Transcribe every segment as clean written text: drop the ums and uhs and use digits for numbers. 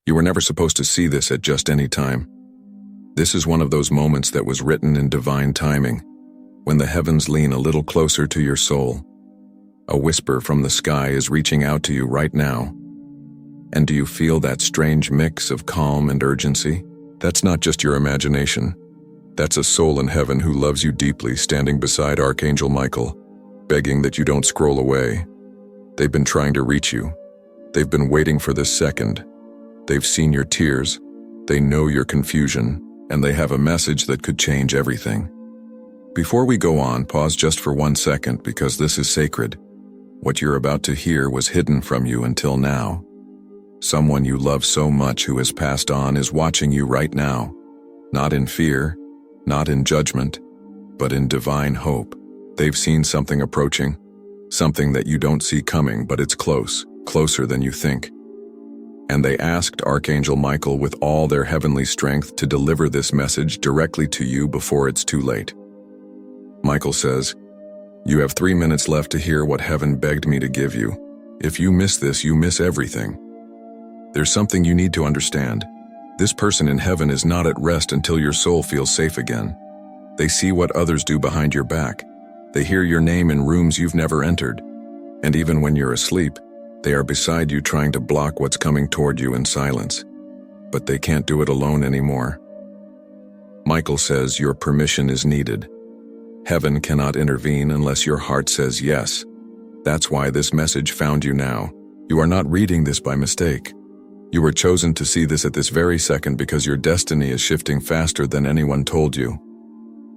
You were never supposed to see this at just any time. This is one of those moments that was written in divine timing, when the heavens lean a little closer to your soul. A whisper from the sky is reaching out to you right now. And do you feel that strange mix of calm and urgency? That's not just your imagination. That's a soul in heaven who loves you deeply, standing beside Archangel Michael, begging that you don't scroll away. They've been trying to reach you. They've been waiting for this second. They've seen your tears. They know your confusion, and they have a message that could change everything. Before we go on, pause just for 1 second, because this is sacred. What you're about to hear was hidden from you until now. Someone you love so much who has passed on is watching you right now, not in fear, not in judgment, but in divine hope. They've seen something approaching, something that you don't see coming, but it's close, closer than you think. And they asked Archangel Michael with all their heavenly strength to deliver this message directly to you before it's too late. Michael says, "You have 3 minutes left to hear what heaven begged me to give you. If you miss this, you miss everything. There's something you need to understand. This person in heaven is not at rest until your soul feels safe again. They see what others do behind your back. They hear your name in rooms you've never entered. And even when you're asleep, they are beside you trying to block what's coming toward you in silence. But they can't do it alone anymore." Michael says your permission is needed. Heaven cannot intervene unless your heart says yes. That's why this message found you now. You are not reading this by mistake. You were chosen to see this at this very second because your destiny is shifting faster than anyone told you.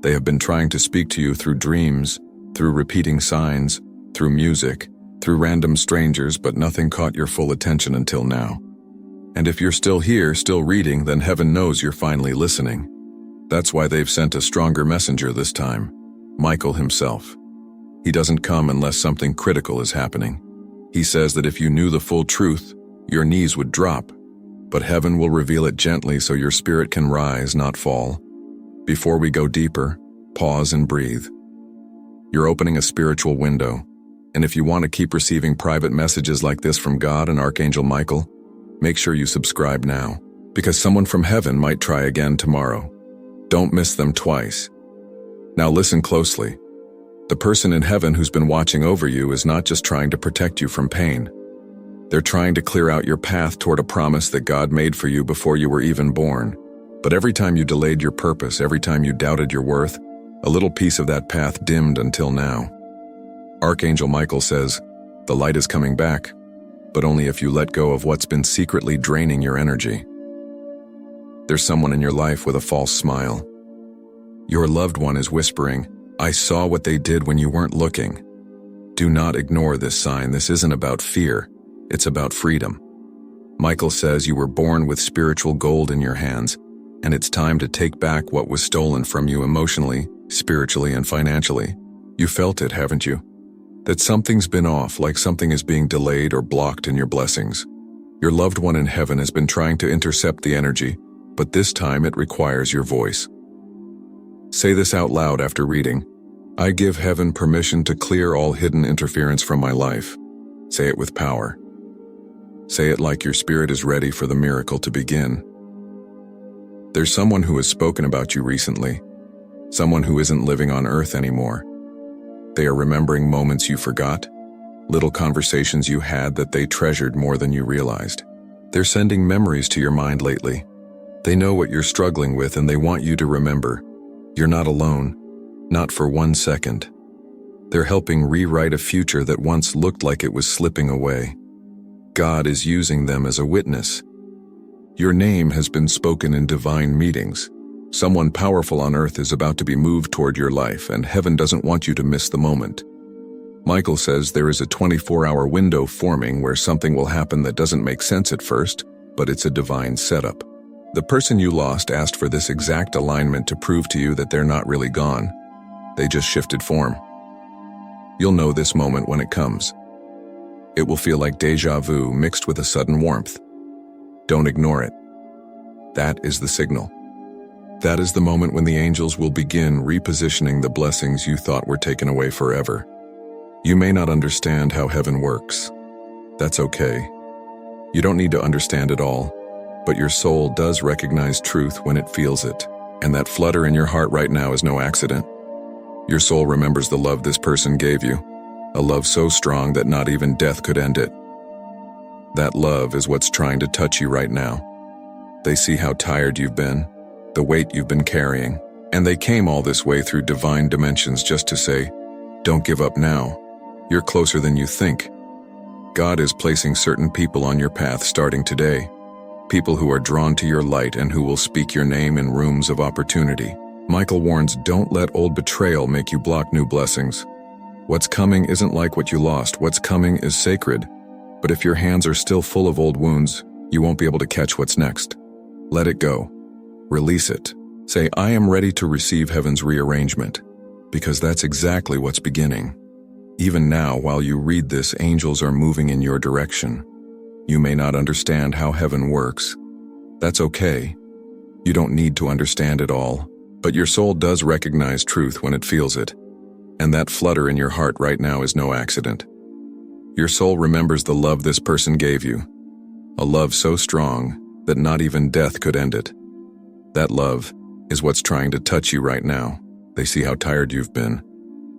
They have been trying to speak to you through dreams, through repeating signs, through music, through random strangers, but nothing caught your full attention until now. And if you're still here, still reading, then heaven knows you're finally listening. That's why they've sent a stronger messenger this time, Michael himself. He doesn't come unless something critical is happening. He says that if you knew the full truth, your knees would drop, but heaven will reveal it gently so your spirit can rise, not fall. Before we go deeper, pause and breathe. You're opening a spiritual window, and if you want to keep receiving private messages like this from God and Archangel Michael, make sure you subscribe now, because someone from heaven might try again tomorrow. Don't miss them twice. Now listen closely. The person in heaven who's been watching over you is not just trying to protect you from pain. They're trying to clear out your path toward a promise that God made for you before you were even born. But every time you delayed your purpose, every time you doubted your worth, a little piece of that path dimmed until now. Archangel Michael says, the light is coming back, but only if you let go of what's been secretly draining your energy. There's someone in your life with a false smile. Your loved one is whispering, "I saw what they did when you weren't looking." Do not ignore this sign. This isn't about fear. It's about freedom. Michael says you were born with spiritual gold in your hands, and it's time to take back what was stolen from you emotionally, spiritually, and financially. You felt it, haven't you? That something's been off, like something is being delayed or blocked in your blessings. Your loved one in heaven has been trying to intercept the energy, but this time it requires your voice. Say this out loud after reading. I give heaven permission to clear all hidden interference from my life. Say it with power. Say it like your spirit is ready for the miracle to begin. There's someone who has spoken about you recently, someone who isn't living on earth anymore. They are remembering moments you forgot, little conversations you had that they treasured more than you realized. They're sending memories to your mind lately. They know what you're struggling with, and they want you to remember. You're not alone, not for 1 second. They're helping rewrite a future that once looked like it was slipping away. God is using them as a witness. Your name has been spoken in divine meetings. Someone powerful on earth is about to be moved toward your life, and heaven doesn't want you to miss the moment. Michael says there is a 24-hour window forming where something will happen that doesn't make sense at first, but it's a divine setup. The person you lost asked for this exact alignment to prove to you that they're not really gone. They just shifted form. You'll know this moment when it comes. It will feel like déjà vu mixed with a sudden warmth. Don't ignore it. That is the signal. That is the moment when the angels will begin repositioning the blessings you thought were taken away forever. You may not understand how heaven works. That's okay. You don't need to understand it all, but your soul does recognize truth when it feels it. And that flutter in your heart right now is no accident. Your soul remembers the love this person gave you, a love so strong that not even death could end it. That love is what's trying to touch you right now. They see how tired you've been, the weight you've been carrying, and they came all this way through divine dimensions just to say, don't give up now. You're closer than you think. God is placing certain people on your path starting today. People who are drawn to your light and who will speak your name in rooms of opportunity. Michael warns, don't let old betrayal make you block new blessings. What's coming isn't like what you lost. What's coming is sacred. But if your hands are still full of old wounds, you won't be able to catch what's next. Let it go. Release it. Say, I am ready to receive heaven's rearrangement, because that's exactly what's beginning. Even now, while you read this, angels are moving in your direction. You may not understand how heaven works. That's okay. You don't need to understand it all, but your soul does recognize truth when it feels it. And that flutter in your heart right now is no accident. Your soul remembers the love this person gave you, a love so strong that not even death could end it. That love is what's trying to touch you right now. They see how tired you've been.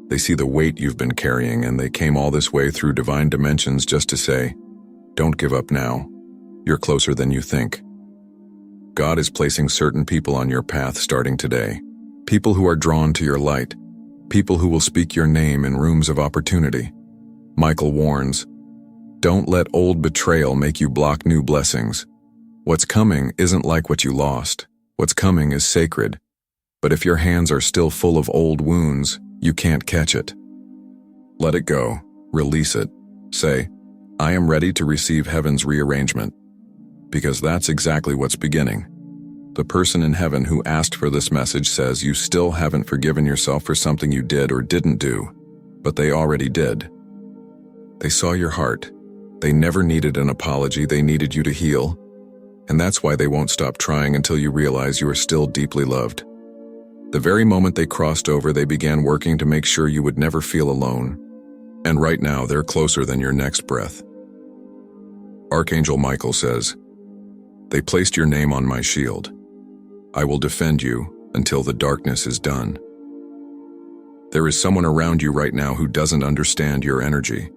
They see the weight you've been carrying, and they came all this way through divine dimensions just to say, don't give up now. You're closer than you think. God is placing certain people on your path starting today. People who are drawn to your light. People who will speak your name in rooms of opportunity. Michael warns, don't let old betrayal make you block new blessings. What's coming isn't like what you lost. What's coming is sacred. But if your hands are still full of old wounds, you can't catch it. Let it go. Release it. Say, I am ready to receive heaven's rearrangement. Because that's exactly what's beginning. The person in heaven who asked for this message says you still haven't forgiven yourself for something you did or didn't do, but they already did. They saw your heart. They never needed an apology, they needed you to heal. And that's why they won't stop trying until you realize you are still deeply loved. The very moment they crossed over, they began working to make sure you would never feel alone. And right now, they're closer than your next breath. Archangel Michael says, they placed your name on my shield. I will defend you until the darkness is done. There is someone around you right now who doesn't understand your energy.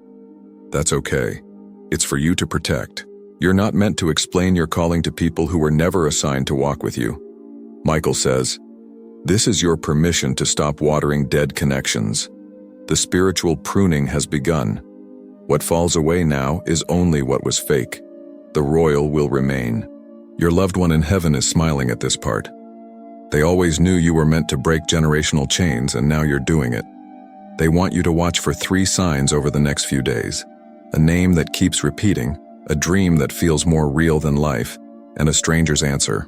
That's okay. It's for you to protect. You're not meant to explain your calling to people who were never assigned to walk with you. Michael says, this is your permission to stop watering dead connections. The spiritual pruning has begun. What falls away now is only what was fake. The royal will remain. Your loved one in heaven is smiling at this part. They always knew you were meant to break generational chains, and now you're doing it. They want you to watch for 3 signs over the next few days. A name that keeps repeating, a dream that feels more real than life, and a stranger's answer.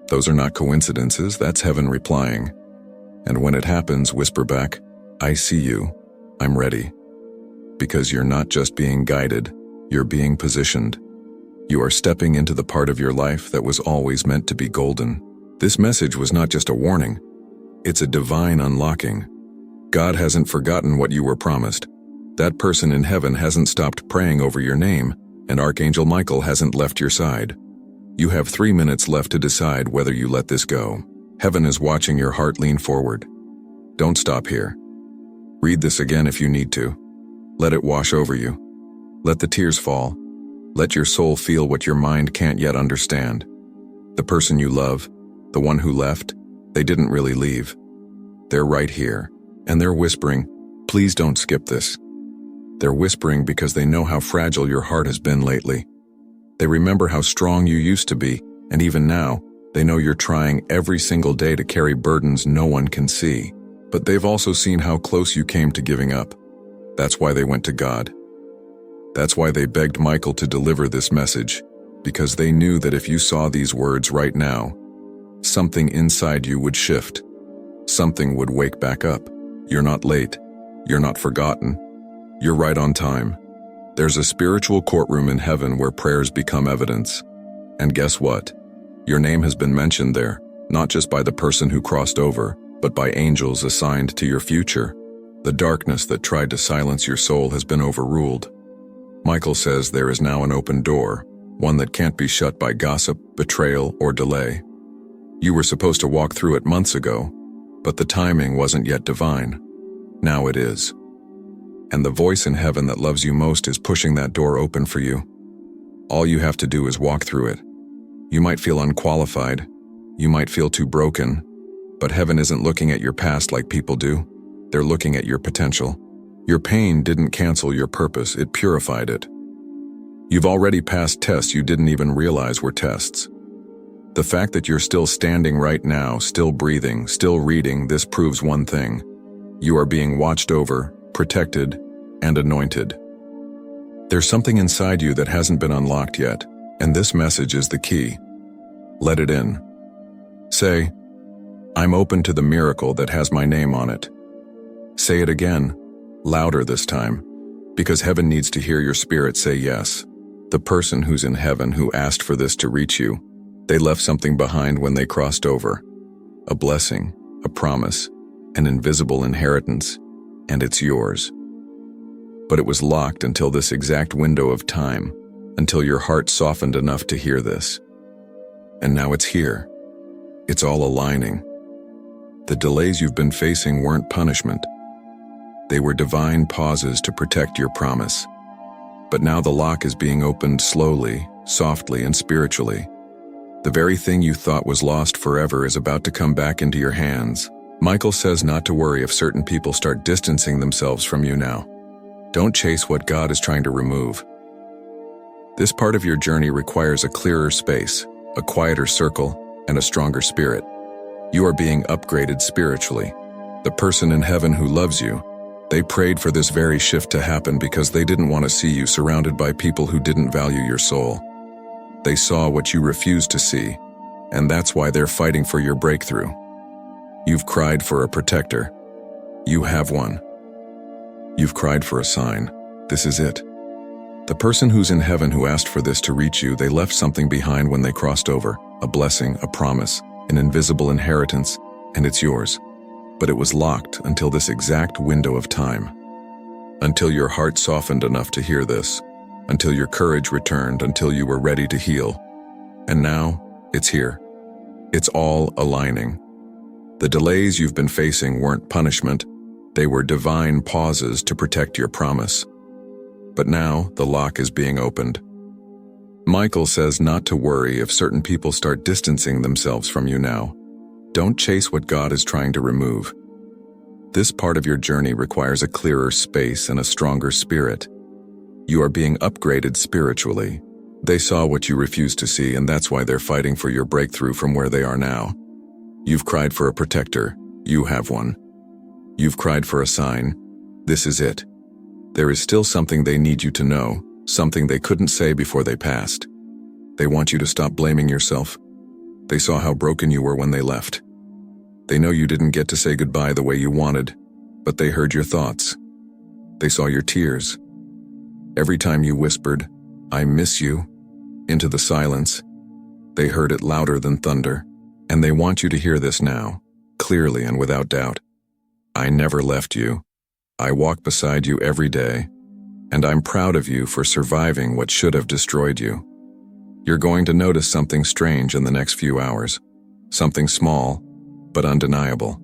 Those are not coincidences, that's heaven replying. And when it happens, whisper back, I see you, I'm ready. Because you're not just being guided, you're being positioned. You are stepping into the part of your life that was always meant to be golden. This message was not just a warning, it's a divine unlocking. God hasn't forgotten what you were promised. That person in heaven hasn't stopped praying over your name, and Archangel Michael hasn't left your side. You have 3 minutes left to decide whether you let this go. Heaven is watching your heart lean forward. Don't stop here. Read this again if you need to. Let it wash over you. Let the tears fall. Let your soul feel what your mind can't yet understand. The person you love, the one who left, they didn't really leave. They're right here, and they're whispering, please don't skip this. They're whispering because they know how fragile your heart has been lately. They remember how strong you used to be, and even now, they know you're trying every single day to carry burdens no one can see. But they've also seen how close you came to giving up. That's why they went to God. That's why they begged Michael to deliver this message, because they knew that if you saw these words right now, something inside you would shift. Something would wake back up. You're not late. You're not forgotten. You're right on time. There's a spiritual courtroom in heaven where prayers become evidence. And guess what? Your name has been mentioned there, not just by the person who crossed over, but by angels assigned to your future. The darkness that tried to silence your soul has been overruled. Michael says there is now an open door, one that can't be shut by gossip, betrayal, or delay. You were supposed to walk through it months ago, but the timing wasn't yet divine. Now it is. And the voice in heaven that loves you most is pushing that door open for you. All you have to do is walk through it. You might feel unqualified, you might feel too broken, but heaven isn't looking at your past like people do. They're looking at your potential. Your pain didn't cancel your purpose, it purified it. You've already passed tests you didn't even realize were tests. The fact that you're still standing right now, still breathing, still reading, this proves one thing. You are being watched over, protected, and anointed. There's something inside you that hasn't been unlocked yet, and this message is the key. Let it in. Say, I'm open to the miracle that has my name on it. Say it again, louder this time, because heaven needs to hear your spirit say yes. The person who's in heaven who asked for this to reach you, they left something behind when they crossed over. A blessing, a promise, an invisible inheritance, and it's yours. But it was locked until this exact window of time, until your heart softened enough to hear this. And now it's here. It's all aligning. The delays you've been facing weren't punishment. They were divine pauses to protect your promise. But now the lock is being opened slowly, softly, and spiritually. The very thing you thought was lost forever is about to come back into your hands. Michael says not to worry if certain people start distancing themselves from you now. Don't chase what God is trying to remove. This part of your journey requires a clearer space, a quieter circle, and a stronger spirit. You are being upgraded spiritually. The person in heaven who loves you, they prayed for this very shift to happen because they didn't want to see you surrounded by people who didn't value your soul. They saw what you refused to see, and that's why they're fighting for your breakthrough. You've cried for a protector. You have one. You've cried for a sign. This is it. The person who's in heaven who asked for this to reach you, they left something behind when they crossed over. A blessing, a promise, an invisible inheritance, and it's yours. But it was locked until this exact window of time. Until your heart softened enough to hear this. Until your courage returned, until you were ready to heal. And now, it's here. It's all aligning. The delays you've been facing weren't punishment. They were divine pauses to protect your promise. But now, the lock is being opened. Michael says not to worry if certain people start distancing themselves from you now. Don't chase what God is trying to remove. This part of your journey requires a clearer space and a stronger spirit. You are being upgraded spiritually. They saw what you refused to see, and that's why they're fighting for your breakthrough from where they are now. You've cried for a protector. You have one. You've cried for a sign. This is it. There is still something they need you to know, something they couldn't say before they passed. They want you to stop blaming yourself. They saw how broken you were when they left. They know you didn't get to say goodbye the way you wanted, but they heard your thoughts. They saw your tears. Every time you whispered, "I miss you," into the silence, they heard it louder than thunder, and they want you to hear this now, clearly and without doubt. I never left you. I walk beside you every day, and I'm proud of you for surviving what should have destroyed you. You're going to notice something strange in the next few hours, something small, but undeniable.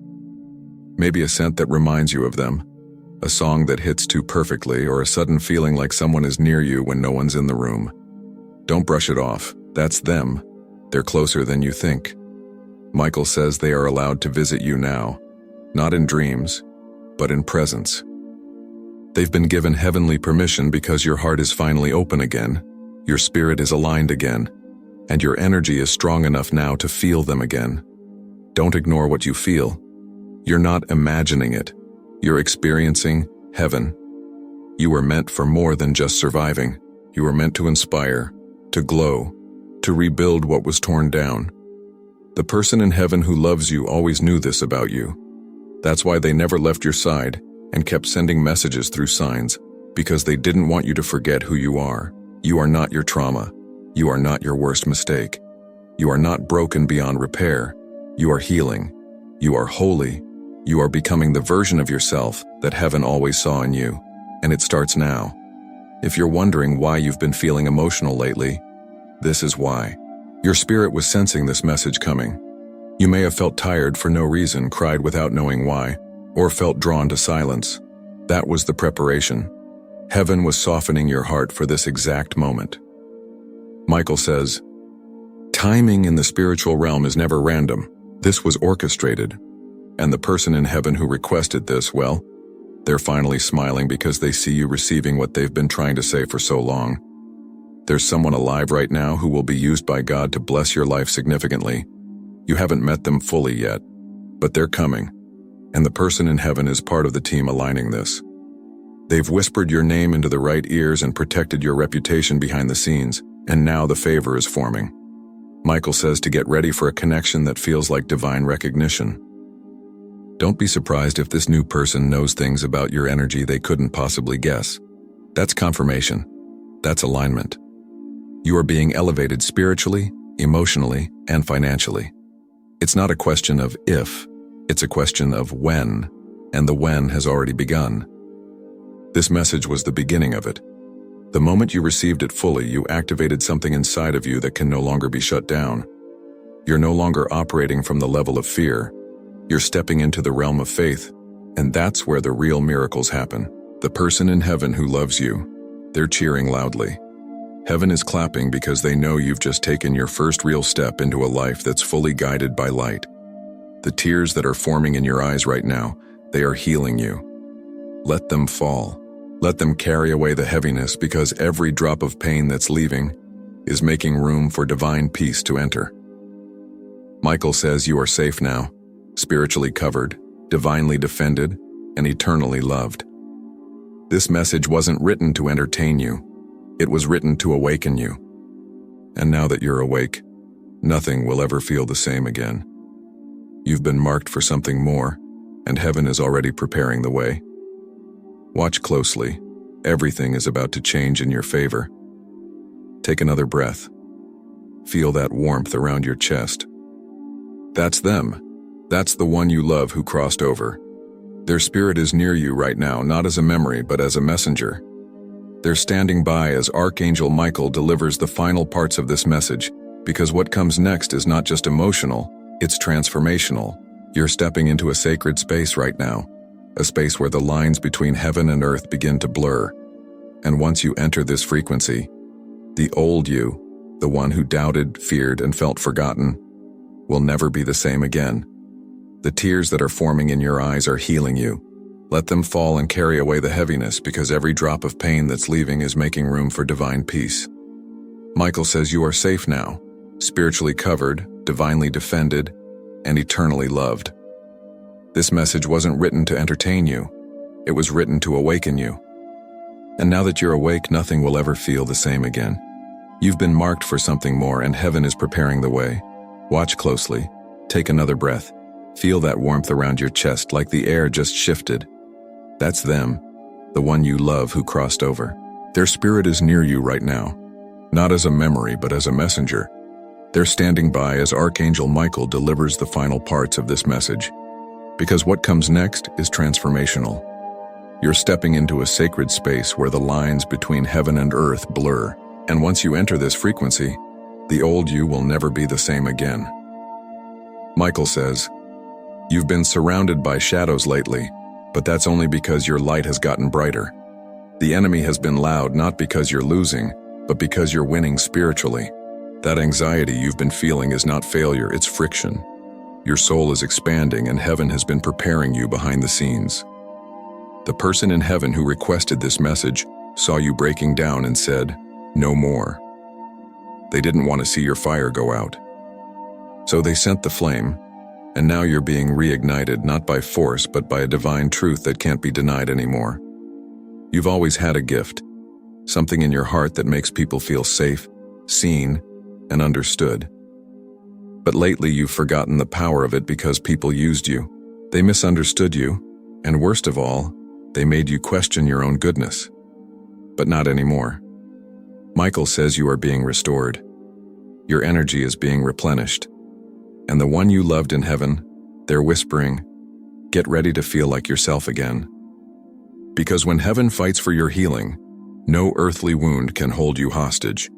Maybe a scent that reminds you of them, a song that hits too perfectly, or a sudden feeling like someone is near you when no one's in the room. Don't brush it off. That's them. They're closer than you think. Michael says they are allowed to visit you now, not in dreams, but in presence. They've been given heavenly permission because your heart is finally open again, your spirit is aligned again, and your energy is strong enough now to feel them again. Don't ignore what you feel. You're not imagining it. You're experiencing heaven. You were meant for more than just surviving. You were meant to inspire, to glow, to rebuild what was torn down. The person in heaven who loves you always knew this about you. That's why they never left your side and kept sending messages through signs, because they didn't want you to forget who you are. You are not your trauma. You are not your worst mistake. You are not broken beyond repair. You are healing. You are holy. You are becoming the version of yourself that heaven always saw in you. And it starts now. If you're wondering why you've been feeling emotional lately, This is why. Your spirit was sensing this message coming. You may have felt tired for no reason, cried without knowing why, or felt drawn to silence. That was the preparation. Heaven was softening your heart for this exact moment. Michael says, timing in the spiritual realm is never random. This was orchestrated. And the person in heaven who requested this, well, they're finally smiling because they see you receiving what they've been trying to say for so long. There's someone alive right now who will be used by God to bless your life significantly. You haven't met them fully yet, but they're coming. And the person in heaven is part of the team aligning this. They've whispered your name into the right ears and protected your reputation behind the scenes, and now the favor is forming. Michael says to get ready for a connection that feels like divine recognition. Don't be surprised if this new person knows things about your energy they couldn't possibly guess. That's confirmation. That's alignment. You are being elevated spiritually, emotionally, and financially. It's not a question of if, it's a question of when, and the when has already begun. This message was the beginning of it. The moment you received it fully, you activated something inside of you that can no longer be shut down. You're no longer operating from the level of fear. You're stepping into the realm of faith, and that's where the real miracles happen. The person in heaven who loves you, they're cheering loudly. Heaven is clapping because they know you've just taken your first real step into a life that's fully guided by light. The tears that are forming in your eyes right now, they are healing you. Let them fall. Let them carry away the heaviness, because every drop of pain that's leaving is making room for divine peace to enter. Michael says you are safe now, spiritually covered, divinely defended, and eternally loved. This message wasn't written to entertain you. It was written to awaken you. And now that you're awake, nothing will ever feel the same again. You've been marked for something more, and heaven is already preparing the way. Watch closely. Everything is about to change in your favor. Take another breath. Feel that warmth around your chest. That's them. That's the one you love who crossed over. Their spirit is near you right now, not as a memory, but as a messenger. They're standing by as Archangel Michael delivers the final parts of this message, because what comes next is not just emotional, it's transformational. You're stepping into a sacred space right now, a space where the lines between heaven and earth begin to blur. And once you enter this frequency, the old you, the one who doubted, feared, and felt forgotten, will never be the same again. The tears that are forming in your eyes are healing you. Let them fall and carry away the heaviness, because every drop of pain that's leaving is making room for divine peace. Michael says you are safe now, spiritually covered, divinely defended, and eternally loved. This message wasn't written to entertain you. It was written to awaken you. And now that you're awake, nothing will ever feel the same again. You've been marked for something more, and heaven is preparing the way. Watch closely. Take another breath. Feel that warmth around your chest, like the air just shifted. That's them, the one you love who crossed over. Their spirit is near you right now, not as a memory, but as a messenger. They're standing by as Archangel Michael delivers the final parts of this message. Because what comes next is transformational. You're stepping into a sacred space where the lines between heaven and earth blur. And once you enter this frequency, the old you will never be the same again. Michael says, you've been surrounded by shadows lately, but that's only because your light has gotten brighter. The enemy has been loud, not because you're losing, but because you're winning spiritually. That anxiety you've been feeling is not failure, it's friction. Your soul is expanding, and heaven has been preparing you behind the scenes. The person in heaven who requested this message saw you breaking down and said, no more. They didn't want to see your fire go out. So they sent the flame, and now you're being reignited, not by force, but by a divine truth that can't be denied anymore. You've always had a gift, something in your heart that makes people feel safe, seen, and understood. But lately you've forgotten the power of it because people used you. They misunderstood you, and worst of all, they made you question your own goodness. But not anymore. Michael says you are being restored. Your energy is being replenished. And the one you loved in heaven, they're whispering, get ready to feel like yourself again. Because when heaven fights for your healing, no earthly wound can hold you hostage.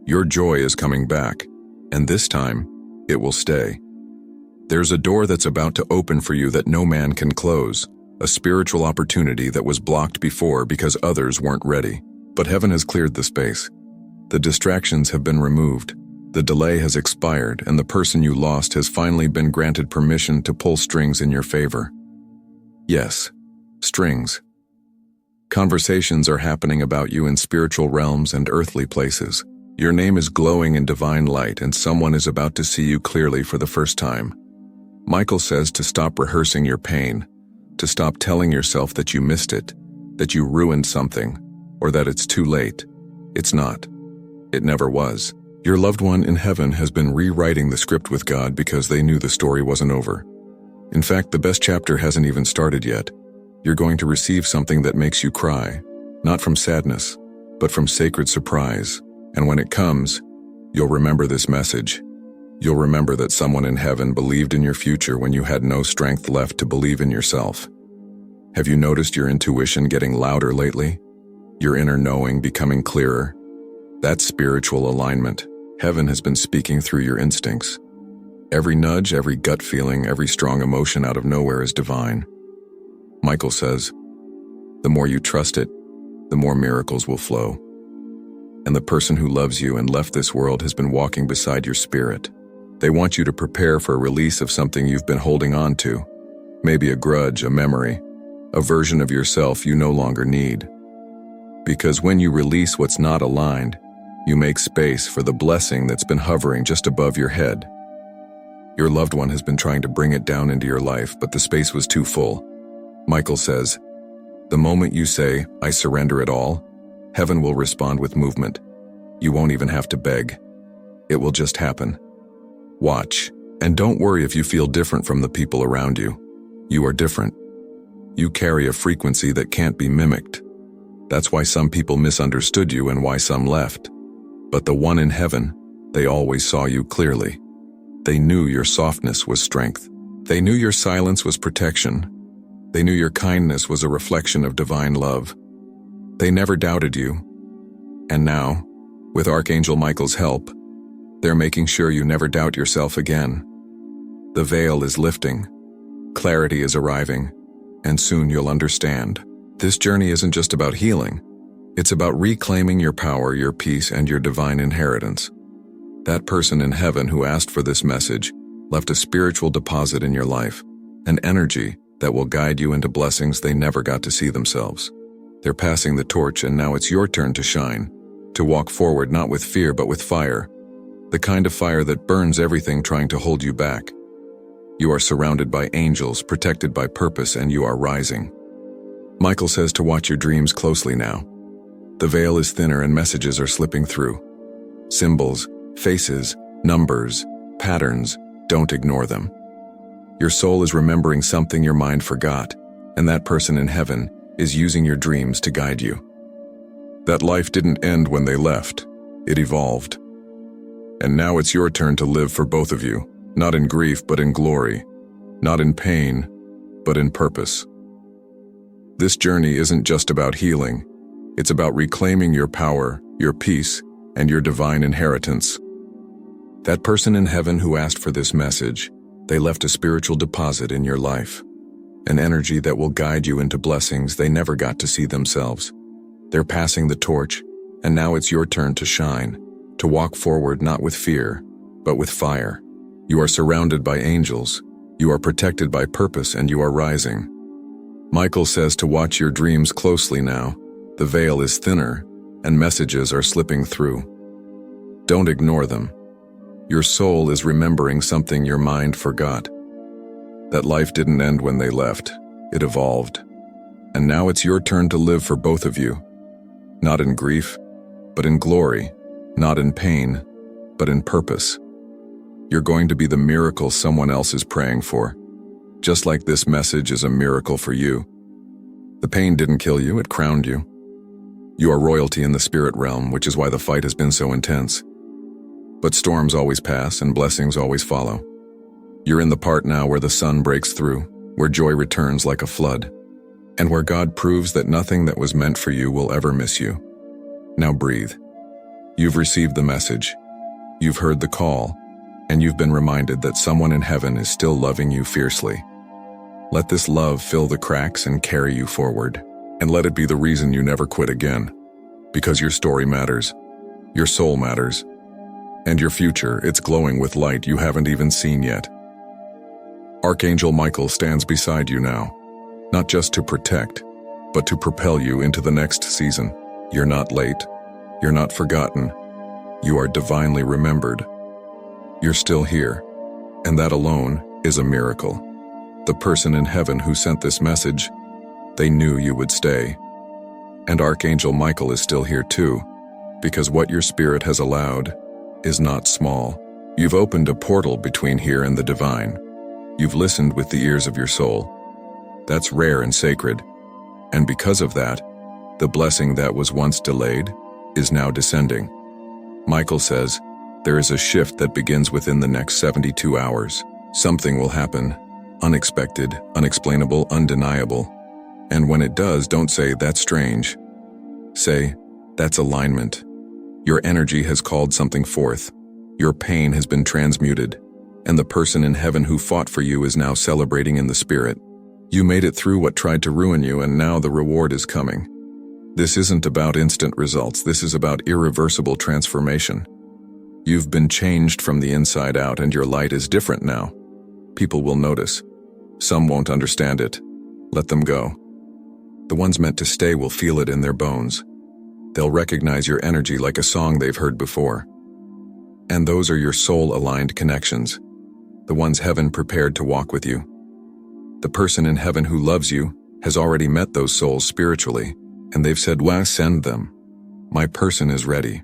Your joy is coming back, and this time, it will stay. There's a door that's about to open for you that no man can close, a spiritual opportunity that was blocked before because others weren't ready. But heaven has cleared the space. The distractions have been removed, the delay has expired, and the person you lost has finally been granted permission to pull strings in your favor. Yes, strings. Conversations are happening about you in spiritual realms and earthly places. Your name is glowing in divine light, and someone is about to see you clearly for the first time. Michael says to stop rehearsing your pain, to stop telling yourself that you missed it, that you ruined something, or that it's too late. It's not. It never was. Your loved one in heaven has been rewriting the script with God because they knew the story wasn't over. In fact, the best chapter hasn't even started yet. You're going to receive something that makes you cry, not from sadness, but from sacred surprise. And when it comes, you'll remember this message. You'll remember that someone in heaven believed in your future when you had no strength left to believe in yourself. Have you noticed your intuition getting louder lately? Your inner knowing becoming clearer? That's spiritual alignment. Heaven has been speaking through your instincts. Every nudge, every gut feeling, every strong emotion out of nowhere is divine. Michael says, the more you trust it, the more miracles will flow. And the person who loves you and left this world has been walking beside your spirit. They want you to prepare for a release of something you've been holding on to. Maybe a grudge, a memory, a version of yourself you no longer need. Because when you release what's not aligned, you make space for the blessing that's been hovering just above your head. Your loved one has been trying to bring it down into your life, but the space was too full. Michael says, the moment you say, I surrender it all, heaven will respond with movement. You won't even have to beg. It will just happen. Watch, and don't worry if you feel different from the people around you. You are different. You carry a frequency that can't be mimicked. That's why some people misunderstood you and why some left. But the one in heaven, they always saw you clearly. They knew your softness was strength. They knew your silence was protection. They knew your kindness was a reflection of divine love. They never doubted you. And now, with Archangel Michael's help, they're making sure you never doubt yourself again. The veil is lifting, clarity is arriving, and soon you'll understand. This journey isn't just about healing. It's about reclaiming your power, your peace, and your divine inheritance. That person in heaven who asked for this message left a spiritual deposit in your life, an energy that will guide you into blessings they never got to see themselves. They're passing the torch, and now it's your turn to shine, to walk forward not with fear but with fire, the kind of fire that burns everything trying to hold you back. You are surrounded by angels, protected by purpose, and you are rising. Michael says to watch your dreams closely now. The veil is thinner and messages are slipping through. Symbols, faces, numbers, patterns, don't ignore them. Your soul is remembering something your mind forgot, and that person in heaven is using your dreams to guide you. That life didn't end when they left, it evolved. And now it's your turn to live for both of you, not in grief but in glory, not in pain but in purpose. This journey isn't just about healing, it's about reclaiming your power, your peace, and your divine inheritance. That person in heaven who asked for this message, they left a spiritual deposit in your life, an energy that will guide you into blessings they never got to see themselves. They're passing the torch, and now it's your turn to shine, to walk forward not with fear, but with fire. You are surrounded by angels, you are protected by purpose, and you are rising. Michael says to watch your dreams closely now. The veil is thinner, and messages are slipping through. Don't ignore them. Your soul is remembering something your mind forgot. That life didn't end when they left, it evolved. And now it's your turn to live for both of you. Not in grief, but in glory. Not in pain, but in purpose. You're going to be the miracle someone else is praying for. Just like this message is a miracle for you. The pain didn't kill you, it crowned you. You are royalty in the spirit realm, which is why the fight has been so intense. But storms always pass and blessings always follow. You're in the part now where the sun breaks through, where joy returns like a flood, and where God proves that nothing that was meant for you will ever miss you. Now breathe. You've received the message. You've heard the call, and you've been reminded that someone in heaven is still loving you fiercely. Let this love fill the cracks and carry you forward. And let it be the reason you never quit again. Because your story matters. Your soul matters. And your future, it's glowing with light you haven't even seen yet. Archangel Michael stands beside you now, not just to protect, but to propel you into the next season. You're not late. You're not forgotten. You are divinely remembered. You're still here, and that alone is a miracle. The person in heaven who sent this message, they knew you would stay. And Archangel Michael is still here too, because what your spirit has allowed is not small. You've opened a portal between here and the divine. You've listened with the ears of your soul. That's rare and sacred. And because of that, the blessing that was once delayed is now descending. Michael says, there is a shift that begins within the next 72 hours. Something will happen, unexpected, unexplainable, undeniable. And when it does, don't say, that's strange. Say, that's alignment. Your energy has called something forth. Your pain has been transmuted. And the person in heaven who fought for you is now celebrating in the spirit. You made it through what tried to ruin you, and now the reward is coming. This isn't about instant results. This is about irreversible transformation. You've been changed from the inside out, and your light is different now. People will notice. Some won't understand it. Let them go. The ones meant to stay will feel it in their bones. They'll recognize your energy like a song they've heard before. And those are your soul-aligned connections, the ones heaven prepared to walk with you. The person in heaven who loves you has already met those souls spiritually, and they've said, "Well, send them. My person is ready."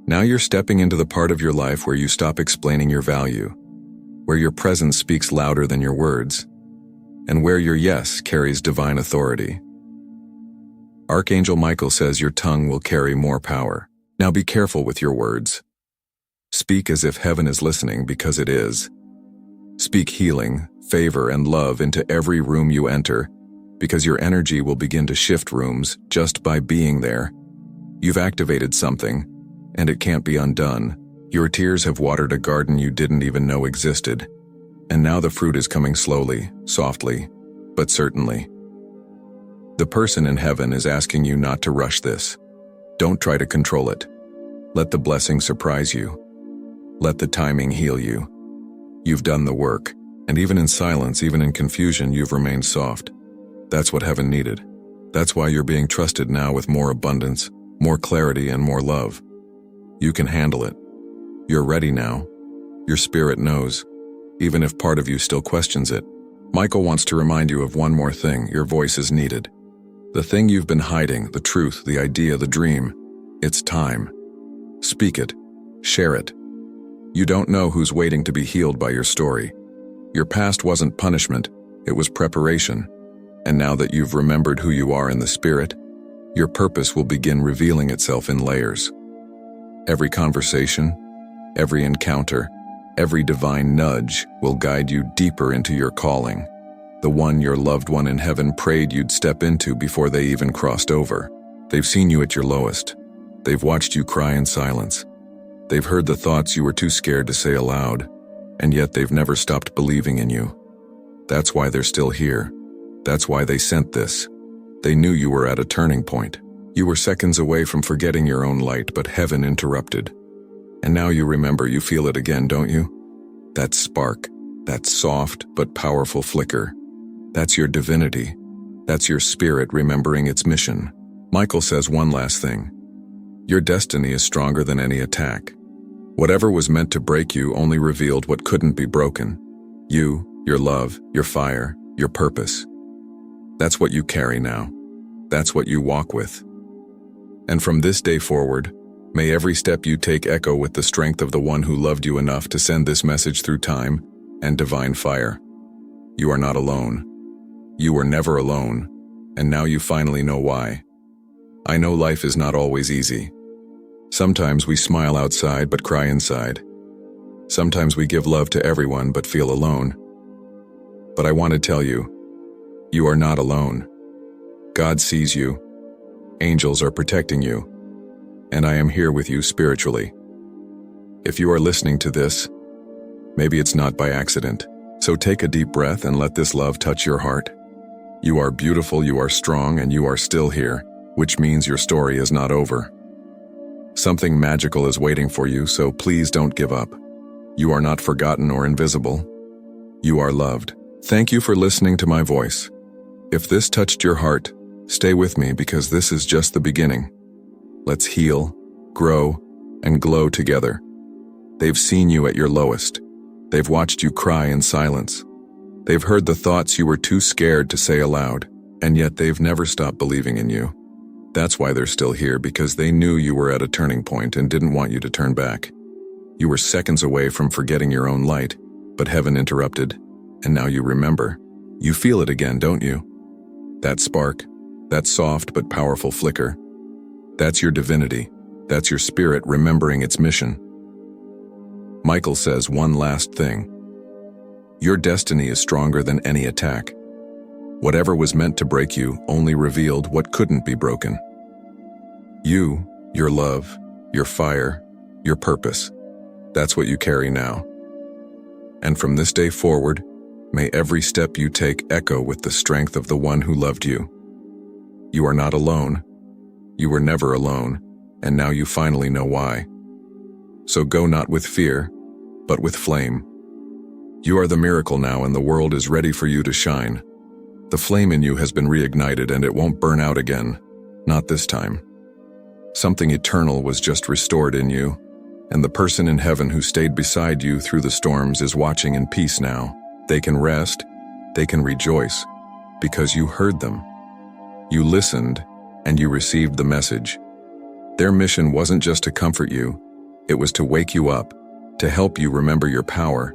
Now you're stepping into the part of your life where you stop explaining your value, where your presence speaks louder than your words, and where your yes carries divine authority. Archangel Michael says your tongue will carry more power. Now be careful with your words. Speak as if heaven is listening, because it is. Speak healing, favor, and love into every room you enter, because your energy will begin to shift rooms just by being there. You've activated something, and it can't be undone. Your tears have watered a garden you didn't even know existed, and now the fruit is coming slowly, softly, but certainly. The person in heaven is asking you not to rush this. Don't try to control it. Let the blessing surprise you. Let the timing heal you. You've done the work, and even in silence, even in confusion, you've remained soft. That's what heaven needed. That's why you're being trusted now with more abundance, more clarity, and more love. You can handle it. You're ready now. Your spirit knows, even if part of you still questions it. Michael wants to remind you of one more thing. Your voice is needed. The thing you've been hiding, the truth, the idea, the dream. It's time. Speak it. Share it. You don't know who's waiting to be healed by your story. Your past wasn't punishment, it was preparation. And now that you've remembered who you are in the spirit, your purpose will begin revealing itself in layers. Every conversation, every encounter, every divine nudge will guide you deeper into your calling, the one your loved one in heaven prayed you'd step into before they even crossed over. They've seen you at your lowest. They've watched you cry in silence. They've heard the thoughts you were too scared to say aloud, and yet they've never stopped believing in you. That's why they're still here. That's why they sent this. They knew you were at a turning point. You were seconds away from forgetting your own light, but heaven interrupted. And now you remember, you feel it again, don't you? That spark, that soft but powerful flicker. That's your divinity. That's your spirit remembering its mission. Michael says one last thing. Your destiny is stronger than any attack. Whatever was meant to break you only revealed what couldn't be broken. You, your love, your fire, your purpose. That's what you carry now. That's what you walk with. And from this day forward, may every step you take echo with the strength of the one who loved you enough to send this message through time and divine fire. You are not alone. You were never alone, and now you finally know why. I know life is not always easy. Sometimes we smile outside but cry inside. Sometimes we give love to everyone but feel alone. But I want to tell you, you are not alone. God sees you. Angels are protecting you. and I am here with you spiritually. If you are listening to this, maybe it's not by accident. So take a deep breath and let this love touch your heart. You are beautiful, you are strong, and you are still here, which means your story is not over. Something magical is waiting for you, so please don't give up. You are not forgotten or invisible. You are loved. Thank you for listening to my voice. If this touched your heart, stay with me because this is just the beginning. Let's heal, grow, and glow together. They've seen you at your lowest. They've watched you cry in silence. They've heard the thoughts you were too scared to say aloud, and yet they've never stopped believing in you. That's why they're still here, because they knew you were at a turning point and didn't want you to turn back. You were seconds away from forgetting your own light, but heaven interrupted, and now you remember. You feel it again, don't you? That spark, that soft but powerful flicker. That's your divinity. That's your spirit remembering its mission. Michael says one last thing. Your destiny is stronger than any attack. Whatever was meant to break you only revealed what couldn't be broken. You, your love, your fire, your purpose. That's what you carry now. And from this day forward, may every step you take echo with the strength of the one who loved you. You are not alone. You were never alone, and now you finally know why. So go not with fear, but with flame. You are the miracle now, and the world is ready for you to shine. The flame in you has been reignited, and it won't burn out again. Not this time. Something eternal was just restored in you, and the person in heaven who stayed beside you through the storms is watching in peace now. They can rest, they can rejoice, because you heard them. You listened, and you received the message. Their mission wasn't just to comfort you, it was to wake you up, to help you remember your power,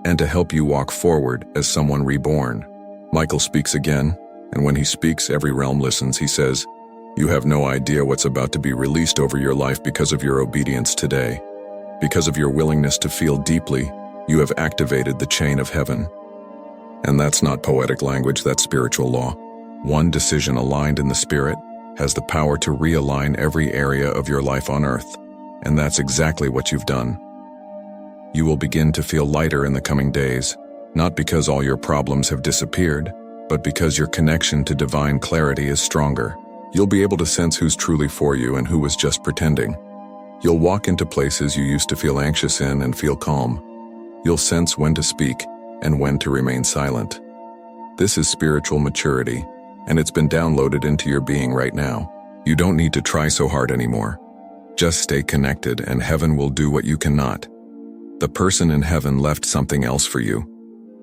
and to help you walk forward as someone reborn. Michael speaks again, and when he speaks, every realm listens. He says, "You have no idea what's about to be released over your life because of your obedience today. Because of your willingness to feel deeply, you have activated the chain of heaven." And that's not poetic language, that's spiritual law. One decision aligned in the spirit has the power to realign every area of your life on earth, and that's exactly what you've done. You will begin to feel lighter in the coming days, not because all your problems have disappeared, but because your connection to divine clarity is stronger. You'll be able to sense who's truly for you and who was just pretending. You'll walk into places you used to feel anxious in and feel calm. You'll sense when to speak and when to remain silent. This is spiritual maturity, and it's been downloaded into your being right now. You don't need to try so hard anymore. Just stay connected, and heaven will do what you cannot. The person in heaven left something else for you,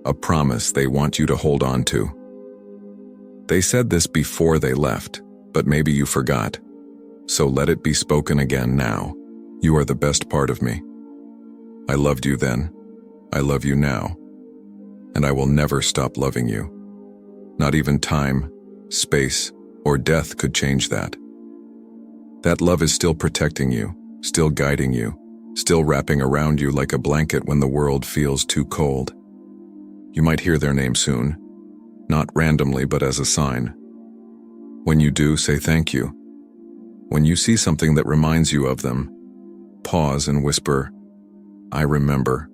a promise they want you to hold on to. They said this before they left, but maybe you forgot. So let it be spoken again now. You are the best part of me. I loved you then. I love you now. And I will never stop loving you. Not even time, space, or death could change that. That love is still protecting you, still guiding you, still wrapping around you like a blanket when the world feels too cold. You might hear their name soon, not randomly but as a sign. When you do, say thank you. When you see something that reminds you of them, pause and whisper, "I remember."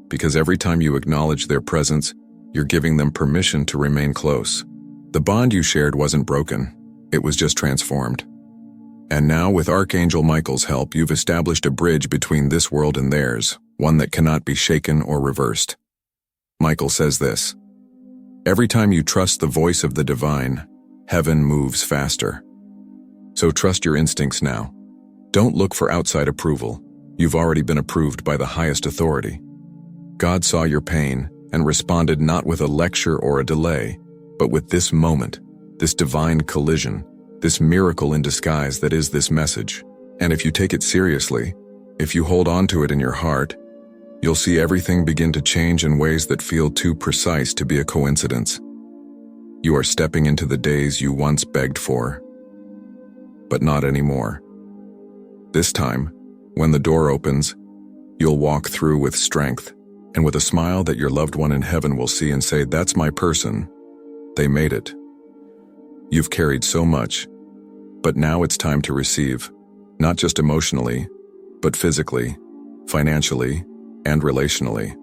Because every time you acknowledge their presence, you're giving them permission to remain close. The bond you shared wasn't broken, it was just transformed. And now, with Archangel Michael's help, you've established a bridge between this world and theirs, one that cannot be shaken or reversed. Michael says this: every time you trust the voice of the divine, heaven moves faster. So trust your instincts now. Don't look for outside approval. You've already been approved by the highest authority. God saw your pain and responded not with a lecture or a delay, but with this moment, this divine collision, this miracle in disguise that is this message. And if you take it seriously, if you hold on to it in your heart, you'll see everything begin to change in ways that feel too precise to be a coincidence. You are stepping into the days you once begged for, but not anymore. This time, when the door opens, you'll walk through with strength and with a smile that your loved one in heaven will see and say, "That's my person. They made it." You've carried so much, but now it's time to receive. Not just emotionally, but physically, financially, and relationally.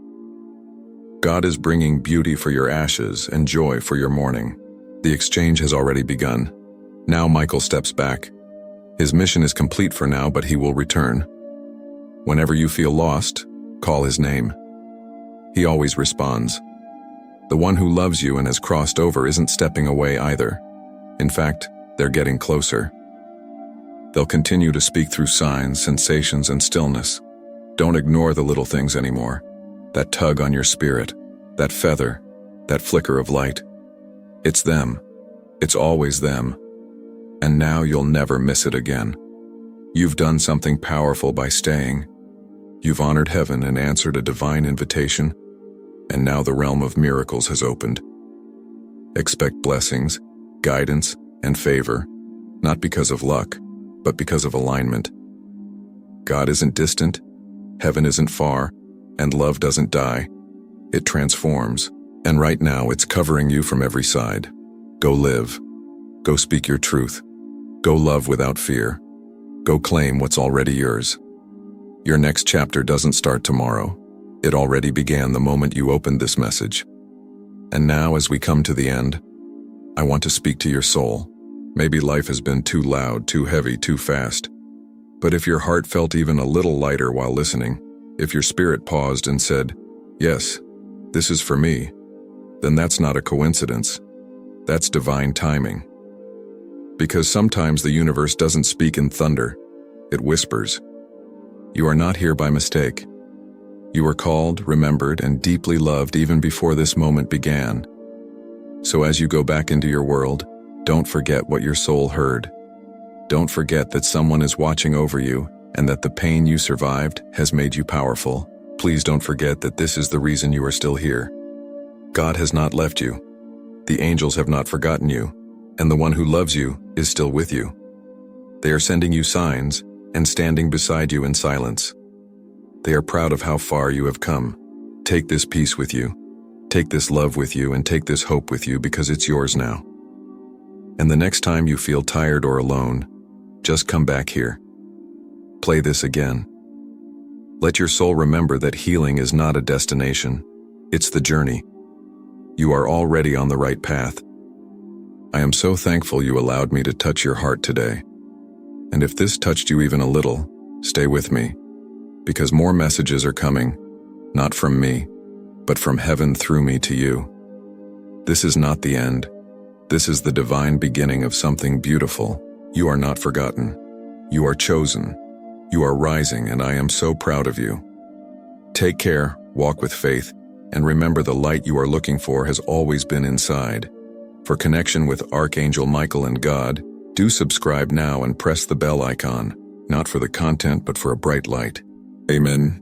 God is bringing beauty for your ashes and joy for your mourning. The exchange has already begun. Now Michael steps back. His mission is complete for now, but he will return. Whenever you feel lost, call his name. He always responds. The one who loves you and has crossed over isn't stepping away either. In fact, they're getting closer. They'll continue to speak through signs, sensations, and stillness. Don't ignore the little things anymore. That tug on your spirit, that feather, that flicker of light. It's them. It's always them. And now you'll never miss it again. You've done something powerful by staying. You've honored heaven and answered a divine invitation, and now the realm of miracles has opened. Expect blessings, guidance, and favor, not because of luck, but because of alignment. God isn't distant, heaven isn't far, and love doesn't die. It transforms, and right now it's covering you from every side. Go live. Go speak your truth. Go love without fear. Go claim what's already yours. Your next chapter doesn't start tomorrow. It already began the moment you opened this message. And now, as we come to the end, I want to speak to your soul. Maybe life has been too loud, too heavy, too fast. But if your heart felt even a little lighter while listening, if your spirit paused and said, "Yes, this is for me," then that's not a coincidence. That's divine timing. Because sometimes the universe doesn't speak in thunder, it whispers. You are not here by mistake. You were called, remembered, and deeply loved even before this moment began. So as you go back into your world, don't forget what your soul heard. Don't forget that someone is watching over you and that the pain you survived has made you powerful. Please don't forget that this is the reason you are still here. God has not left you. The angels have not forgotten you, and the one who loves you is still with you. They are sending you signs and standing beside you in silence. They are proud of how far you have come. Take this peace with you. Take this love with you, and take this hope with you, because it's yours now. And the next time you feel tired or alone, just come back here. Play this again. Let your soul remember that healing is not a destination. It's the journey. You are already on the right path. I am so thankful you allowed me to touch your heart today. And if this touched you even a little, stay with me, because more messages are coming, not from me, but from heaven through me to you. This is not the end. This is the divine beginning of something beautiful. You are not forgotten. You are chosen. You are rising, and I am so proud of you. Take care, walk with faith, and remember the light you are looking for has always been inside. For connection with Archangel Michael and God, do subscribe now and press the bell icon, not for the content but for a bright light. Amen.